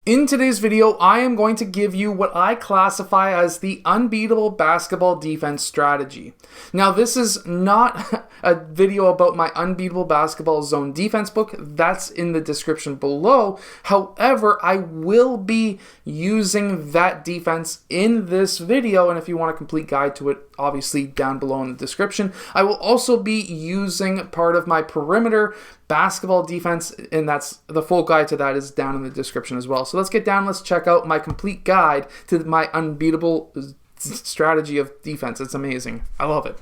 In today's video, I am going to give you what I classify as the Unbeatable Basketball Defense Strategy. Now, this is not a video about my Unbeatable Basketball Zone Defense book. That's in the description below. However, I will be using that defense in this video, and if you want a complete guide to it, obviously down below in the description. I will also be using part of my perimeter basketball defense, and that's the full guide to that is down in the description as well. So let's get down, let's check out my complete guide to my unbeatable strategy of defense. It's amazing. I love it.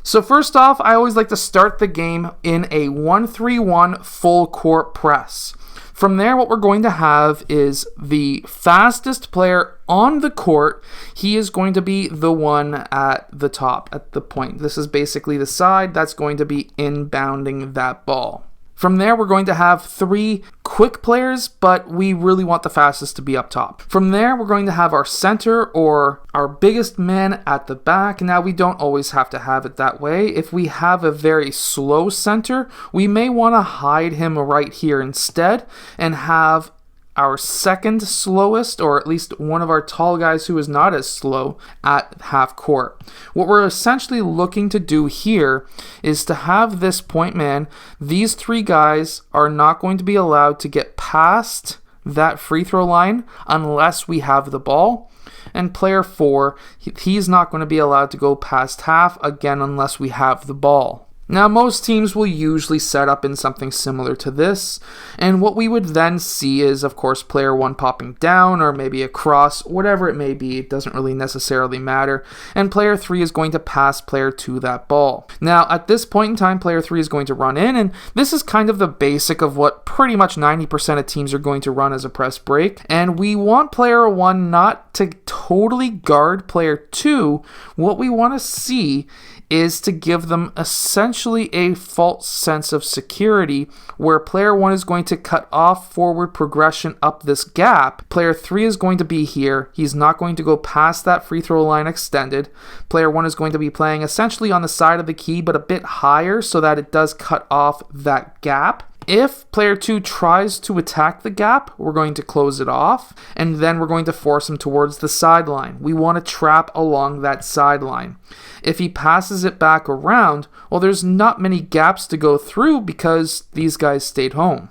So first off, I always like to start the game in a 1-3-1 full court press. From there, what we're going to have is the fastest player on the court. He is going to be the one at the top, at the point. This is basically the side that's going to be inbounding that ball. From there, we're going to have 3 quick players, but we really want the fastest to be up top. From there, we're going to have our center or our biggest man at the back. Now, we don't always have to have it that way. If we have a very slow center, we may want to hide him right here instead and have our second slowest, or at least one of our tall guys who is not as slow, at half court. What we're essentially looking to do here is to have this point man. These 3 guys are not going to be allowed to get past that free throw line unless we have the ball. And player 4, he's not going to be allowed to go past half again unless we have the ball. Now, most teams will usually set up in something similar to this, and what we would then see is, of course, player 1 popping down, or maybe across, whatever it may be. It doesn't really necessarily matter, and player 3 is going to pass player 2 that ball. Now, at this point in time, player 3 is going to run in, and this is kind of the basic of what pretty much 90% of teams are going to run as a press break, and we want player 1 not to totally guard player 2. What we want to see is to give them essentially a false sense of security where player 1 is going to cut off forward progression up this gap. Player 3 is going to be here. He's not going to go past that free throw line extended. Player 1 is going to be playing essentially on the side of the key but a bit higher so that it does cut off that gap. If player 2 tries to attack the gap, we're going to close it off, and then we're going to force him towards the sideline. We want to trap along that sideline. If he passes it back around, well, there's not many gaps to go through because these guys stayed home.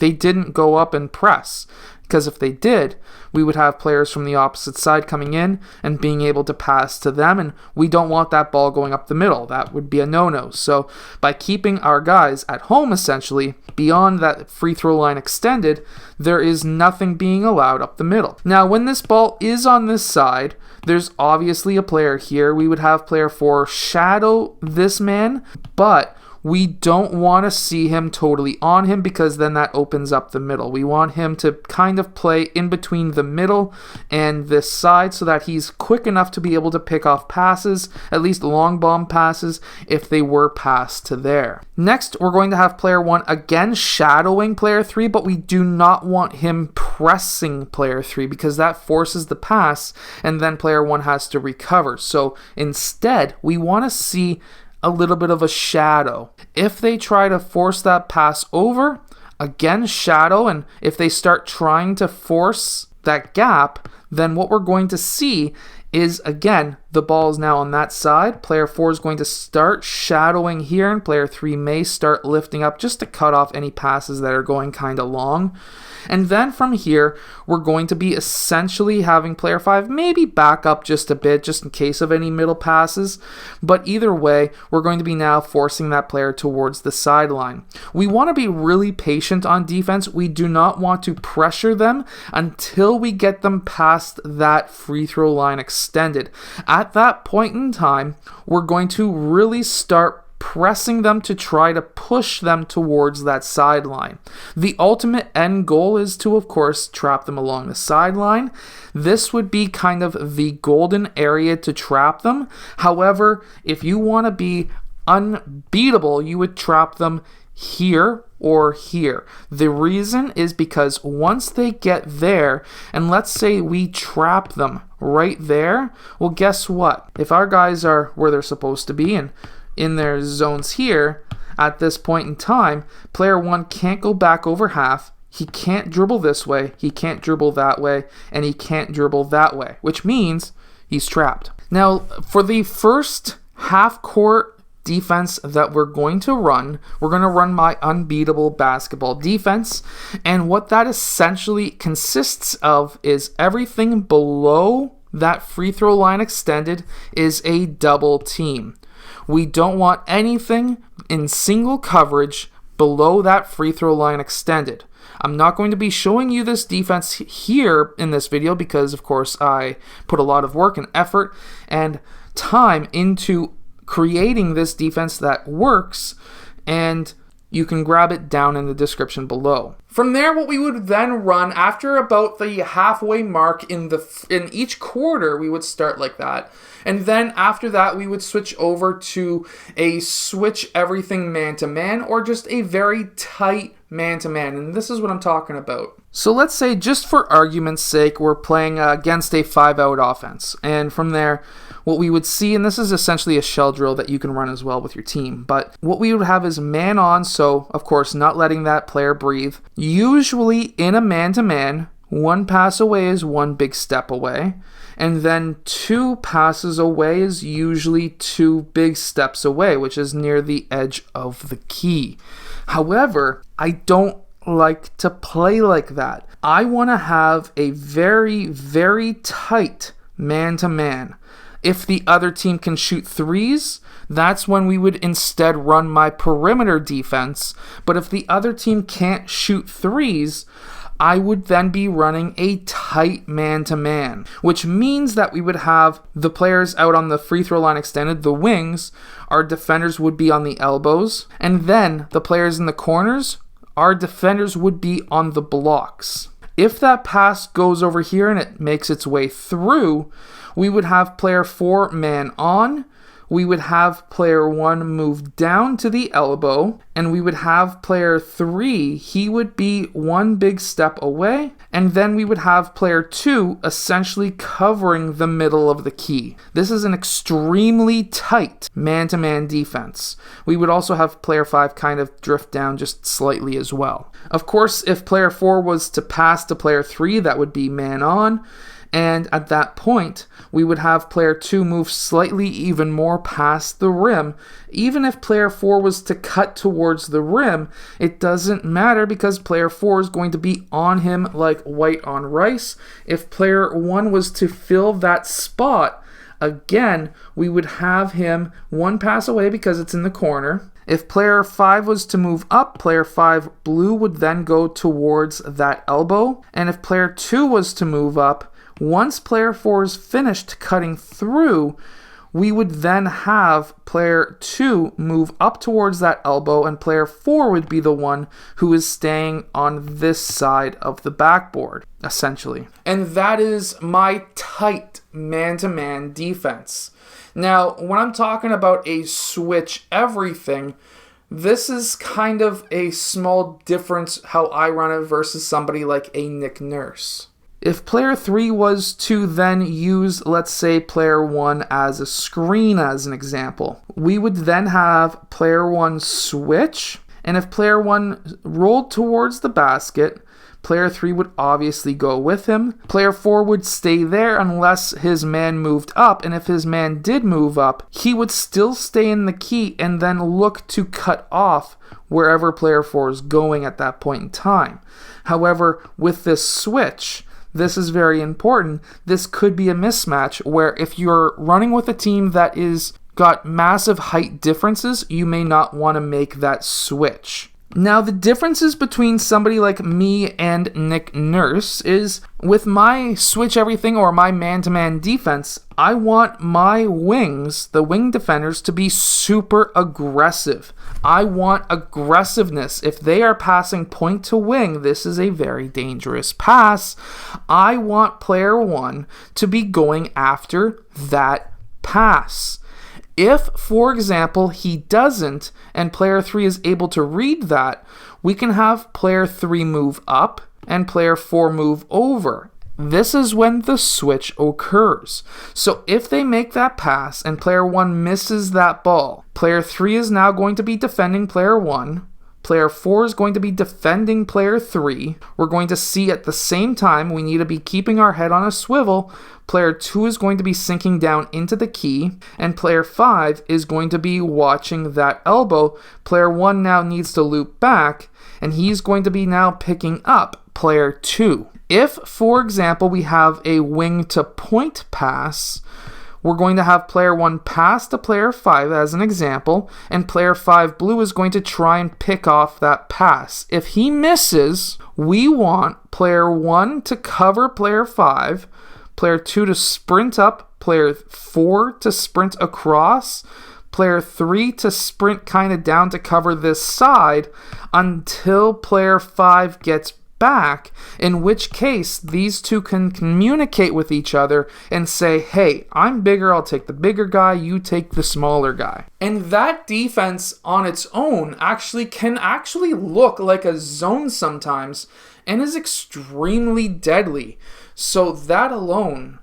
They didn't go up and press, because if they did, we would have players from the opposite side coming in and being able to pass to them, and we don't want that ball going up the middle. That would be a no-no. So by keeping our guys at home, essentially, beyond that free throw line extended, there is nothing being allowed up the middle. Now, when this ball is on this side, there's obviously a player here. We would have player 4 shadow this man, but we don't want to see him totally on him because then that opens up the middle. We want him to kind of play in between the middle and this side so that he's quick enough to be able to pick off passes, at least long bomb passes, if they were passed to there. Next, we're going to have player 1 again shadowing player 3, but we do not want him pressing player 3 because that forces the pass and then player 1 has to recover. So instead, we want to see a little bit of a shadow. If they try to force that pass over, again shadow, and if they start trying to force that gap, then what we're going to see is, again, the ball is now on that side. Player 4 is going to start shadowing here, and player 3 may start lifting up just to cut off any passes that are going kind of long. And then from here, we're going to be essentially having player 5 maybe back up just a bit, just in case of any middle passes. But either way, we're going to be now forcing that player towards the sideline. We want to be really patient on defense. We do not want to pressure them until we get them past that free throw line extended. At that point in time, we're going to really start pressing them to try to push them towards that sideline. The ultimate end goal is to, of course, trap them along the sideline. This would be kind of the golden area to trap them. However, if you want to be unbeatable, you would trap them here or here. The reason is because once they get there, and let's say we trap them right there, well, guess what? If our guys are where they're supposed to be and in their zones here, at this point in time, player 1 can't go back over half, he can't dribble this way, he can't dribble that way, and he can't dribble that way, which means he's trapped. Now, for the first half-court defense that we're going to run my unbeatable basketball defense. And what that essentially consists of is everything below that free throw line extended is a double team. We don't want anything in single coverage below that free throw line extended. I'm not going to be showing you this defense here in this video because, of course, I put a lot of work and effort and time into creating this defense that works, and you can grab it down in the description below. From there, what we would then run after about the halfway mark in each quarter, we would start like that. And then after that, we would switch over to a switch everything man-to-man or just a very tight man-to-man. And this is what I'm talking about. So let's say, just for argument's sake, we're playing against a 5-out offense. And from there, what we would see, and this is essentially a shell drill that you can run as well with your team, but what we would have is man on, so of course not letting that player breathe. Usually in a man-to-man, one pass away is one big step away, and then 2 passes away is usually 2 big steps away, which is near the edge of the key. However, I don't like to play like that. I want to have a very, very tight man-to-man. If the other team can shoot threes, that's when we would instead run my perimeter defense. But if the other team can't shoot threes, I would then be running a tight man-to-man, which means that we would have the players out on the free throw line extended, the wings, our defenders would be on the elbows, and then the players in the corners, our defenders would be on the blocks. If that pass goes over here and it makes its way through, we would have player 4 man on, we would have player 1 move down to the elbow, and we would have player 3, he would be 1 big step away, and then we would have player 2 essentially covering the middle of the key. This is an extremely tight man-to-man defense. We would also have player 5 kind of drift down just slightly as well. Of course, if player 4 was to pass to player 3, that would be man on. And at that point, we would have player 2 move slightly even more past the rim. Even if player 4 was to cut towards the rim, it doesn't matter because player 4 is going to be on him like white on rice. If player 1 was to fill that spot, again, we would have him 1 pass away because it's in the corner. If player 5 was to move up, player 5 blue would then go towards that elbow. And if player 2 was to move up, once player 4 is finished cutting through, we would then have player 2 move up towards that elbow, and player 4 would be the one who is staying on this side of the backboard, essentially. And that is my tight man-to-man defense. Now, when I'm talking about a switch everything, this is kind of a small difference how I run it versus somebody like a Nick Nurse. If player 3 was to then use, let's say, player 1 as a screen as an example, we would then have player 1 switch, and if player 1 rolled towards the basket, player 3 would obviously go with him. Player 4 would stay there unless his man moved up, and if his man did move up, he would still stay in the key and then look to cut off wherever player 4 is going at that point in time. However, with this switch, this is very important. This could be a mismatch where if you're running with a team that is got massive height differences, you may not want to make that switch. Now, the differences between somebody like me and Nick Nurse is with my switch everything or my man-to-man defense, I want my wings, the wing defenders, to be super aggressive. I want aggressiveness. If they are passing point to wing, this is a very dangerous pass. I want player 1 to be going after that pass. If, for example, he doesn't and player 3 is able to read that, we can have player 3 move up and player 4 move over. This is when the switch occurs. So if they make that pass and player 1 misses that ball, player 3 is now going to be defending player 1. Player 4 is going to be defending player 3. We're going to see at the same time, we need to be keeping our head on a swivel. Player 2 is going to be sinking down into the key, and player 5 is going to be watching that elbow. Player 1 now needs to loop back, and he's going to be now picking up player 2. If, for example, we have a wing to point pass, we're going to have player 1 pass to player 5 as an example, and player 5 blue is going to try and pick off that pass. If he misses, we want player 1 to cover player 5, player 2 to sprint up, player 4 to sprint across, player 3 to sprint kind of down to cover this side until player 5 gets back, in which case these two can communicate with each other and say, hey, I'm bigger, I'll take the bigger guy, you take the smaller guy. And that defense on its own can look like a zone sometimes and is extremely deadly. So that alone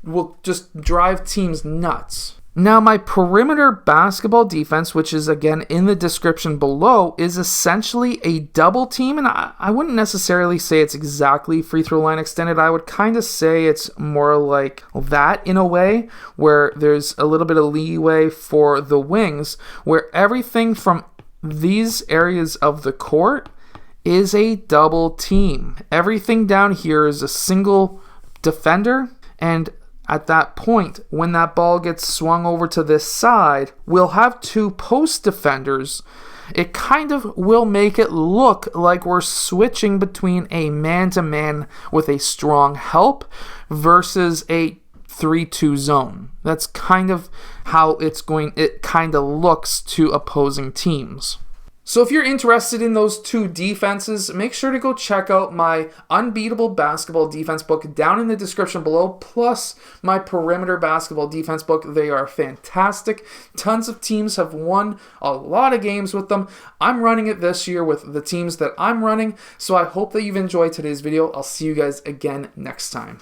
will just drive teams nuts. Now, my perimeter basketball defense, which is again in the description below, is essentially a double team. And I wouldn't necessarily say it's exactly free throw line extended. I would kind of say it's more like that in a way, where there's a little bit of leeway for the wings, where everything from these areas of the court is a double team. Everything down here is a single defender, and at that point, when that ball gets swung over to this side, we'll have two post defenders. It kind of will make it look like we're switching between a man-to-man with a strong help versus a 3-2 zone. That's kind of how it kind of looks to opposing teams. So if you're interested in those two defenses, make sure to go check out my Unbeatable Basketball Defense book down in the description below, plus my Perimeter Basketball Defense book. They are fantastic. Tons of teams have won a lot of games with them. I'm running it this year with the teams that I'm running, so I hope that you've enjoyed today's video. I'll see you guys again next time.